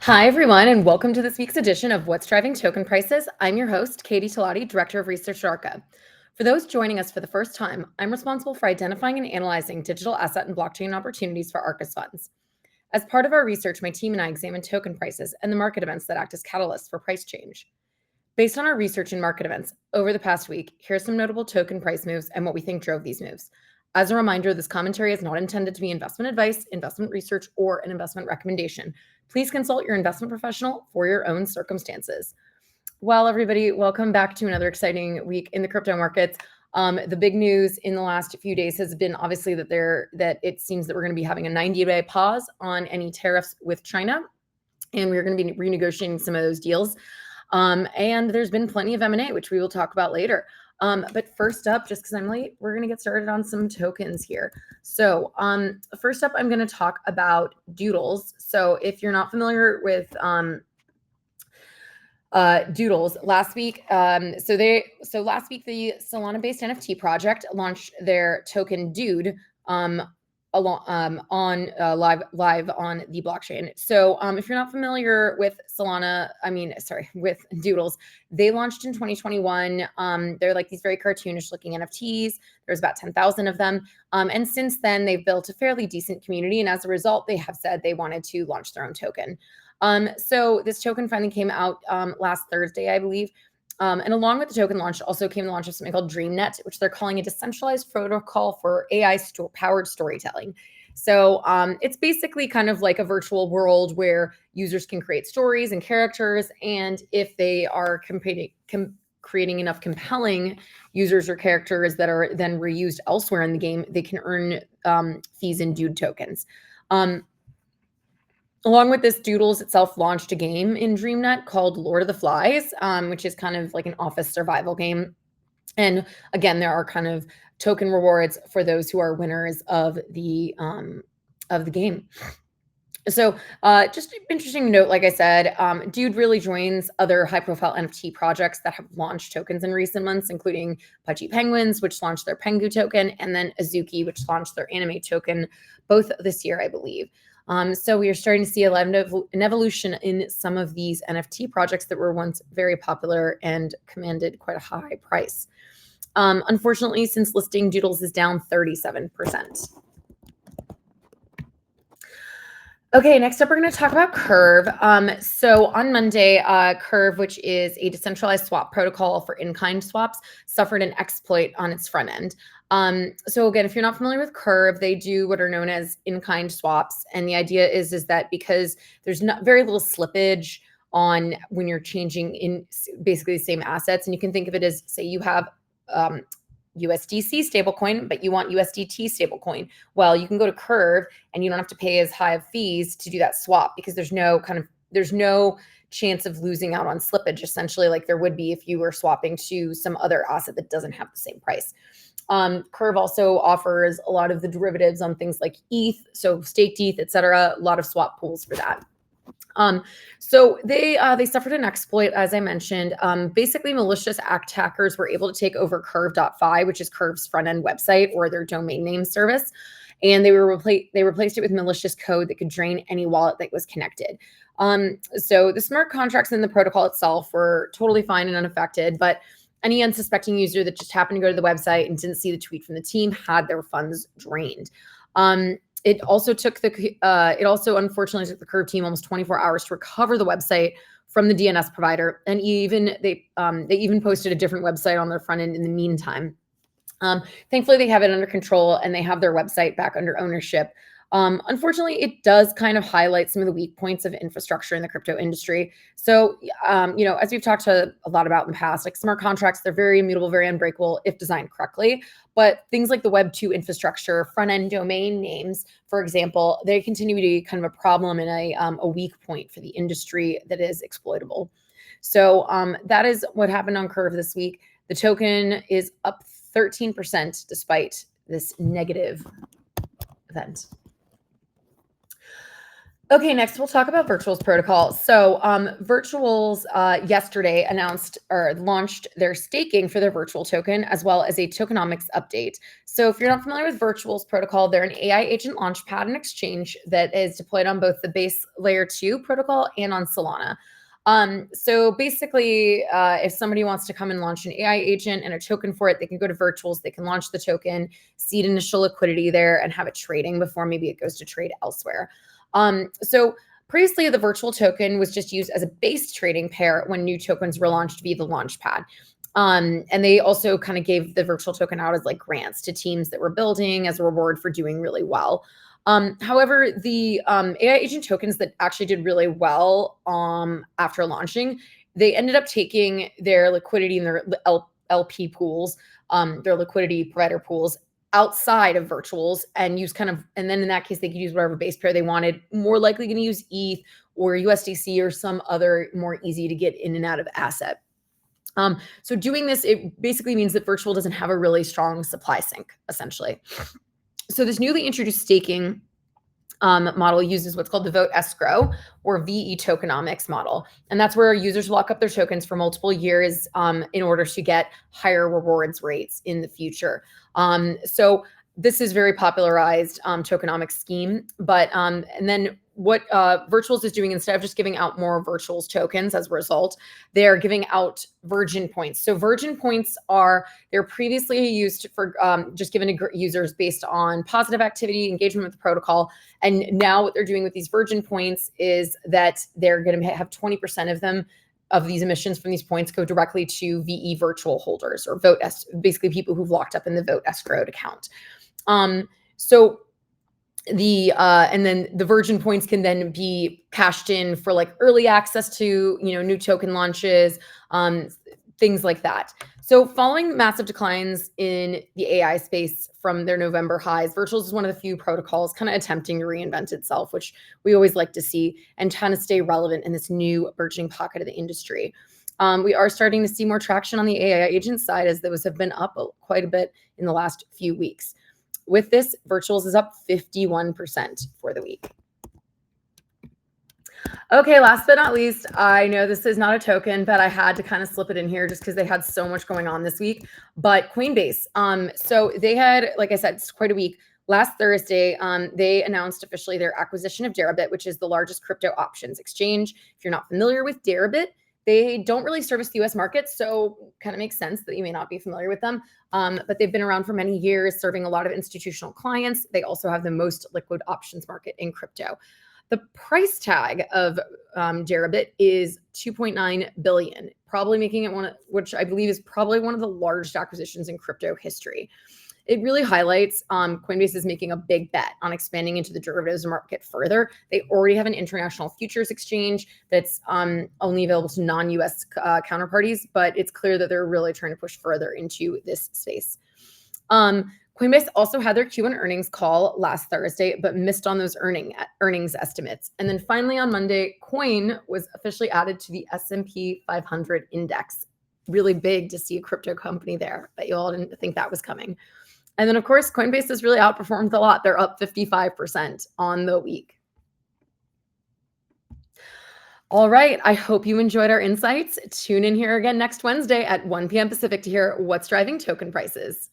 Hi, everyone, and welcome to this week's edition of What's Driving Token Prices. I'm your host, Katie Talati, Director of Research at ARCA. For those joining us for the first time, I'm responsible for identifying and analyzing digital asset and blockchain opportunities for ARCA's funds. As part of our research, my team and I examine token prices and the market events that act as catalysts for price change. Based on our research and market events over the past week, here are some notable token price moves and what we think drove these moves. As a reminder, this commentary is not intended to be investment advice, investment research, or an investment recommendation. Please consult your investment professional for your own circumstances. Well, everybody, welcome back to another exciting week in the crypto markets. The big news in the last few days has been obviously that it seems that we're going to be having a 90-day pause on any tariffs with China, and we're going to be renegotiating some of those deals. And there's been plenty of M&A, which we will talk about later. But first up, just because I'm late, we're going to get started on some tokens here. So first up, I'm going to talk about Doodles. So if you're not familiar with Doodles, last week, last week the Solana-based NFT project launched their token Dude live on the blockchain. So if you're not familiar with with Doodles, they launched in 2021. They're like these very cartoonish looking NFTs. There's about 10,000 of them. And since then they've built a fairly decent community. And as a result, they have said they wanted to launch their own token. So this token finally came out last Thursday, I believe. And along with the token launch also came the launch of something called DreamNet, which they're calling a decentralized protocol for AI-powered storytelling. So it's basically kind of like a virtual world where users can create stories and characters. And if they are creating enough compelling users or characters that are then reused elsewhere in the game, they can earn fees in Dude tokens. Along with this, Doodles itself launched a game in DreamNet called Lord of the Flies, which is kind of like an office survival game. And again, there are kind of token rewards for those who are winners of the game. So just interesting to note, like I said, Dude really joins other high-profile NFT projects that have launched tokens in recent months, including Pudgy Penguins, which launched their Pengu token, and then Azuki, which launched their anime token, both this year, I believe. So we are starting to see an evolution in some of these NFT projects that were once very popular and commanded quite a high price. Unfortunately, since listing, Doodles is down 37%. Okay, next up, we're going to talk about Curve. So on Monday, Curve, which is a decentralized swap protocol for in-kind swaps, suffered an exploit on its front end. So again, if you're not familiar with Curve, they do what are known as in-kind swaps. And the idea is that because there's not very little slippage on when you're changing in basically the same assets, and you can think of it as, say you have USDC stablecoin, but you want USDT stablecoin. Well, you can go to Curve and you don't have to pay as high of fees to do that swap because there's no chance of losing out on slippage, essentially, like there would be if you were swapping to some other asset that doesn't have the same price. Curve also offers a lot of the derivatives on things like ETH, so staked ETH, etc. A lot of swap pools for that. So they suffered an exploit, as I mentioned. Basically, malicious attackers were able to take over Curve.fi, which is Curve's front-end website or their domain name service, and they replaced it with malicious code that could drain any wallet that was connected. So the smart contracts in the protocol itself were totally fine and unaffected, but any unsuspecting user that just happened to go to the website and didn't see the tweet from the team had their funds drained. It also unfortunately took the Curve team almost 24 hours to recover the website from the DNS provider, and they even posted a different website on their front end in the meantime. Thankfully, they have it under control and they have their website back under ownership. Unfortunately, it does kind of highlight some of the weak points of infrastructure in the crypto industry. So, as we've talked a lot about in the past, like smart contracts, they're very immutable, very unbreakable if designed correctly. But things like the Web 2 infrastructure, front-end domain names, for example, they continue to be kind of a problem and a weak point for the industry that is exploitable. So that is what happened on Curve this week. The token is up 13% despite this negative event. Okay, next we'll talk about Virtuals Protocol. So, Virtuals yesterday announced or launched their staking for their virtual token, as well as a tokenomics update. So, if you're not familiar with Virtuals Protocol, they're an AI agent launchpad and exchange that is deployed on both the base layer 2 protocol and on Solana. So basically, if somebody wants to come and launch an AI agent and a token for it, they can go to Virtuals, they can launch the token, seed initial liquidity there, and have it trading before maybe it goes to trade elsewhere. So previously, the virtual token was just used as a base trading pair when new tokens were launched via the Launchpad. And they also kind of gave the virtual token out as like grants to teams that were building as a reward for doing really well. However, the AI agent tokens that actually did really well after launching, they ended up taking their liquidity in their LP pools, their liquidity provider pools, outside of virtuals and use and then in that case they could use whatever base pair they wanted, more likely going to use ETH or USDC or some other more easy to get in and out of asset. So doing this, it basically means that virtual doesn't have a really strong supply sink, essentially. So this newly introduced staking model uses what's called the vote escrow or VE tokenomics model. And that's where users lock up their tokens for multiple years in order to get higher rewards rates in the future. So this is very popularized tokenomics scheme. But and then what Virtuals is doing, instead of just giving out more Virtuals tokens as a result, they're giving out Virgin points. So Virgin points they're previously used for just given to users based on positive activity, engagement with the protocol. And now what they're doing with these Virgin points is that they're going to have 20% of them, of these emissions from these points, go directly to VE virtual holders or basically people who've locked up in the vote escrowed account. So and then the Virgin points can then be cashed in for like early access to, new token launches, things like that. So following massive declines in the AI space from their November highs, Virtuals is one of the few protocols kind of attempting to reinvent itself, which we always like to see, and trying to stay relevant in this new burgeoning pocket of the industry. We are starting to see more traction on the AI agent side, as those have been up quite a bit in the last few weeks. With this, Virtuals is up 51% for the week. Okay, last but not least, I know this is not a token, but I had to kind of slip it in here just because they had so much going on this week. But Coinbase, so they had, like I said, it's quite a week. Last Thursday, they announced officially their acquisition of Deribit, which is the largest crypto options exchange. If you're not familiar with Deribit, they don't really service the US market, so kind of makes sense that you may not be familiar with them. But they've been around for many years, serving a lot of institutional clients. They also have the most liquid options market in crypto. The price tag of Deribit is $2.9 billion, probably making it which I believe is probably one of the largest acquisitions in crypto history. It really highlights Coinbase is making a big bet on expanding into the derivatives market further. They already have an international futures exchange that's only available to non-US counterparties, but it's clear that they're really trying to push further into this space. Coinbase also had their Q1 earnings call last Thursday, but missed on those earnings estimates. And then finally on Monday, Coin was officially added to the S&P 500 index. Really big to see a crypto company there, but you all didn't think that was coming. And then, of course, Coinbase has really outperformed a lot. They're up 55% on the week. All right. I hope you enjoyed our insights. Tune in here again next Wednesday at 1 p.m. Pacific to hear what's driving token prices.